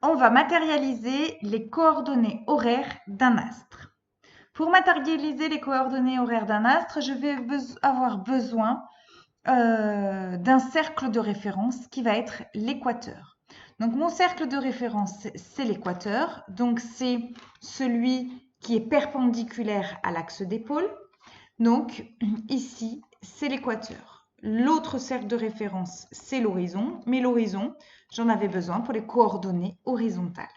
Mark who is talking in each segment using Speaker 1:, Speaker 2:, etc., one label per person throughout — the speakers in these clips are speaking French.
Speaker 1: on va matérialiser les coordonnées horaires d'un astre. Pour matérialiser les coordonnées horaires d'un astre, je vais avoir besoin d'un cercle de référence qui va être l'équateur. Donc mon cercle de référence, c'est l'équateur. Donc c'est celui qui est perpendiculaire à l'axe des pôles. Donc ici, c'est l'équateur. L'autre cercle de référence, c'est l'horizon. Mais l'horizon, j'en avais besoin pour les coordonnées horizontales.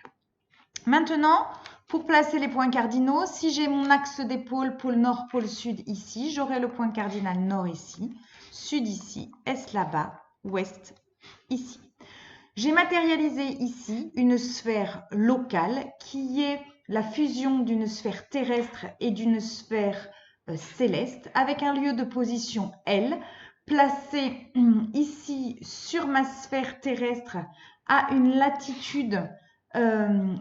Speaker 1: Maintenant, pour placer les points cardinaux, si j'ai mon axe des pôles, pôle nord, pôle sud ici, j'aurai le point cardinal nord ici, sud ici, est là-bas, ouest ici. J'ai matérialisé ici une sphère locale qui est la fusion d'une sphère terrestre et d'une sphère céleste avec un lieu de position L placé ici sur ma sphère terrestre à une latitude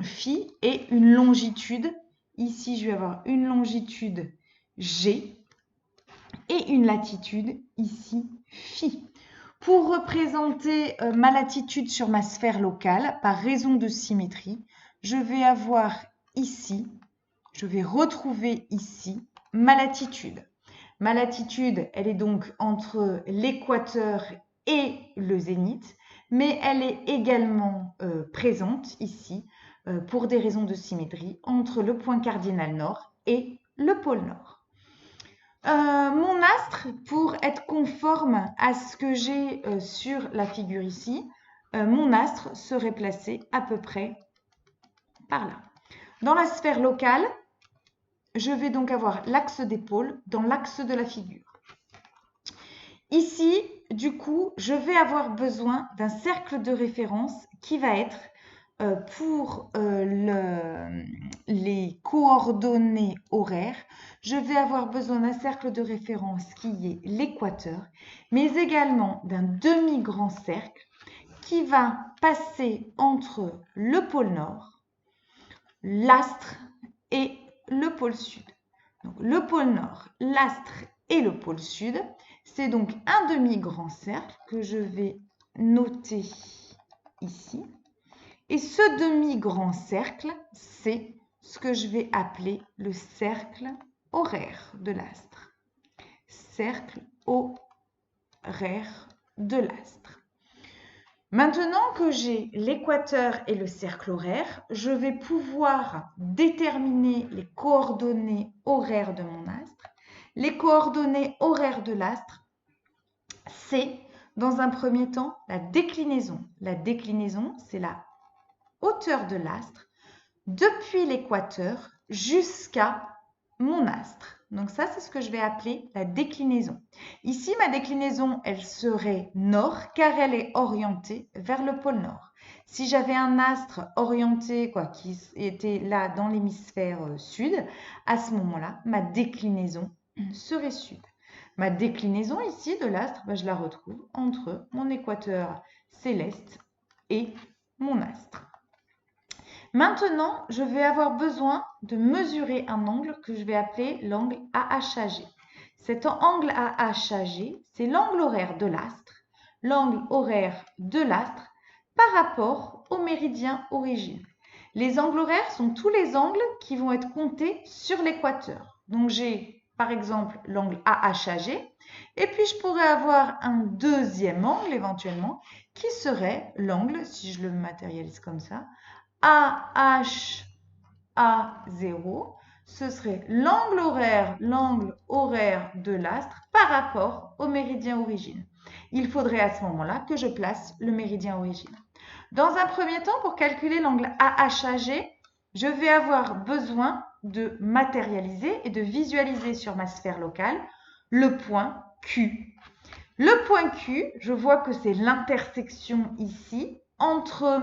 Speaker 1: phi et une longitude. Ici, je vais avoir une longitude G et une latitude ici phi. Pour représenter ma latitude sur ma sphère locale, par raison de symétrie, je vais avoir ici, je vais retrouver ici ma latitude. Ma latitude, elle est donc entre l'équateur et le zénith, mais elle est également présente ici, pour des raisons de symétrie, entre le point cardinal nord et le pôle nord. Mon astre, pour être conforme à ce que j'ai sur la figure ici, mon astre serait placé à peu près par là. Dans la sphère locale, je vais donc avoir l'axe des pôles dans l'axe de la figure. Ici, du coup, je vais avoir besoin d'un cercle de référence qui va être pour les coordonnées horaires, je vais avoir besoin d'un cercle de référence qui est l'équateur, mais également d'un demi-grand cercle qui va passer entre le pôle nord, l'astre et le pôle sud. Donc, le pôle nord, l'astre et le pôle sud, c'est donc un demi-grand cercle que je vais noter ici. Et ce demi-grand cercle, c'est ce que je vais appeler le cercle horaire de l'astre. Cercle horaire de l'astre. Maintenant que j'ai l'équateur et le cercle horaire, je vais pouvoir déterminer les coordonnées horaires de mon astre. Les coordonnées horaires de l'astre, c'est dans un premier temps la déclinaison. La déclinaison, c'est la hauteur de l'astre depuis l'équateur jusqu'à mon astre. Donc ça, c'est ce que je vais appeler la déclinaison. Ici, ma déclinaison, elle serait nord car elle est orientée vers le pôle nord. Si j'avais un astre orienté, qui était là dans l'hémisphère sud, à ce moment-là, ma déclinaison serait sud. Ma déclinaison ici de l'astre, je la retrouve entre mon équateur céleste et mon astre. Maintenant, je vais avoir besoin de mesurer un angle que je vais appeler l'angle AHAG. Cet angle AHAG, c'est l'angle horaire de l'astre, par rapport au méridien origine. Les angles horaires sont tous les angles qui vont être comptés sur l'équateur. Donc j'ai par exemple l'angle AHAG et puis je pourrais avoir un deuxième angle éventuellement qui serait l'angle, si je le matérialise comme ça, AHA0, ce serait l'angle horaire de l'astre par rapport au méridien origine. Il faudrait à ce moment-là que je place le méridien origine. Dans un premier temps, pour calculer l'angle AHAG, je vais avoir besoin de matérialiser et de visualiser sur ma sphère locale le point Q. Le point Q, je vois que c'est l'intersection ici entre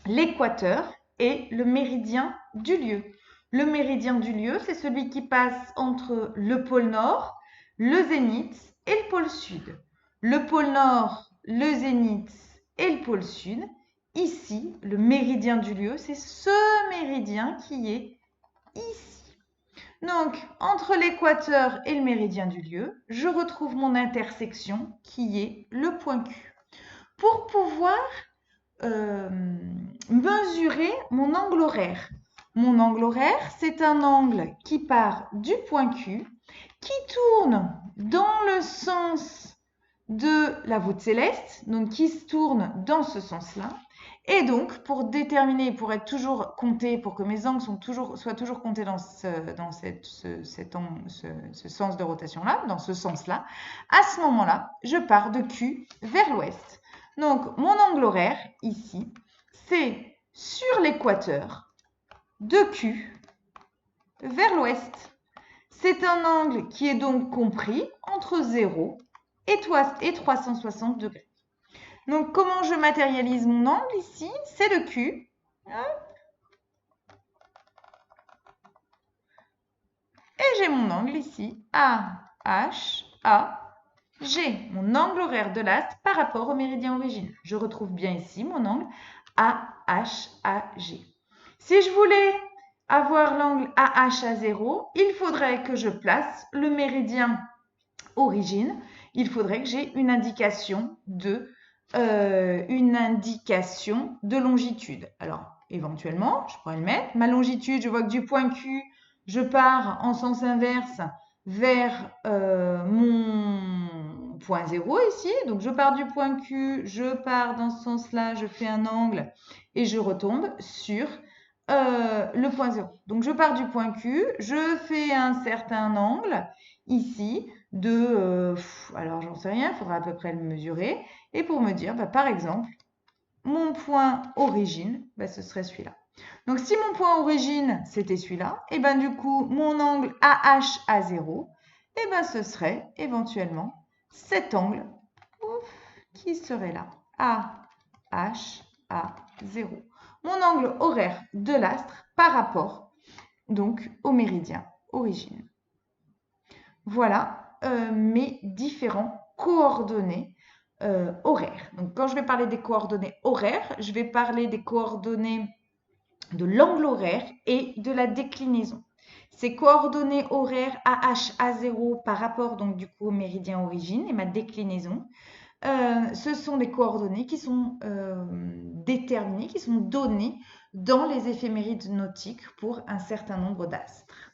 Speaker 1: l'équateur et le méridien du lieu. Le méridien du lieu, c'est celui qui passe entre le pôle nord, le zénith et le pôle sud. Le pôle nord, le zénith et le pôle sud. Ici, le méridien du lieu, c'est ce méridien qui est ici. Donc, entre l'équateur et le méridien du lieu, je retrouve mon intersection qui est le point Q. Pour pouvoir mesurer mon angle horaire. Mon angle horaire, c'est un angle qui part du point Q, qui tourne dans le sens de la voûte céleste, donc qui se tourne dans ce sens-là. Et donc, pour déterminer, pour être toujours compté, pour que mes angles soient toujours comptés dans ce sens de rotation-là, dans ce sens-là, à ce moment-là, je pars de Q vers l'ouest. Donc, mon angle horaire, ici, c'est sur l'équateur de Q vers l'ouest. C'est un angle qui est donc compris entre 0 et 360 degrés. Donc, comment je matérialise mon angle ici? C'est le Q. Et j'ai mon angle ici, AHAG, mon angle horaire de l'astre par rapport au méridien origine. Je retrouve bien ici mon angle AHAG. Si je voulais avoir l'angle AH à 0, il faudrait que je place le méridien origine. Il faudrait que j'ai une indication de longitude. Alors, éventuellement, je pourrais le mettre. Ma longitude, je vois que du point Q, je pars en sens inverse vers mon point 0 ici. Donc, je pars du point Q, je pars dans ce sens-là, je fais un angle et je retombe sur le point 0. Donc, je pars du point Q, je fais un certain angle ici de, alors j'en sais rien, il faudra à peu près le mesurer. Et pour me dire, par exemple, mon point origine, ce serait celui-là. Donc, si mon point origine, c'était celui-là, et du coup, mon angle AH à 0, et ce serait éventuellement cet angle qui serait là, AH à 0. Mon angle horaire de l'astre par rapport donc au méridien origine. Voilà mes différents coordonnées horaires. Donc, quand je vais parler des coordonnées horaires, je vais parler des coordonnées de l'angle horaire et de la déclinaison. Ces coordonnées horaires AH à 0 par rapport donc du coup au méridien origine et ma déclinaison, ce sont des coordonnées qui sont déterminées, qui sont données dans les éphémérides nautiques pour un certain nombre d'astres.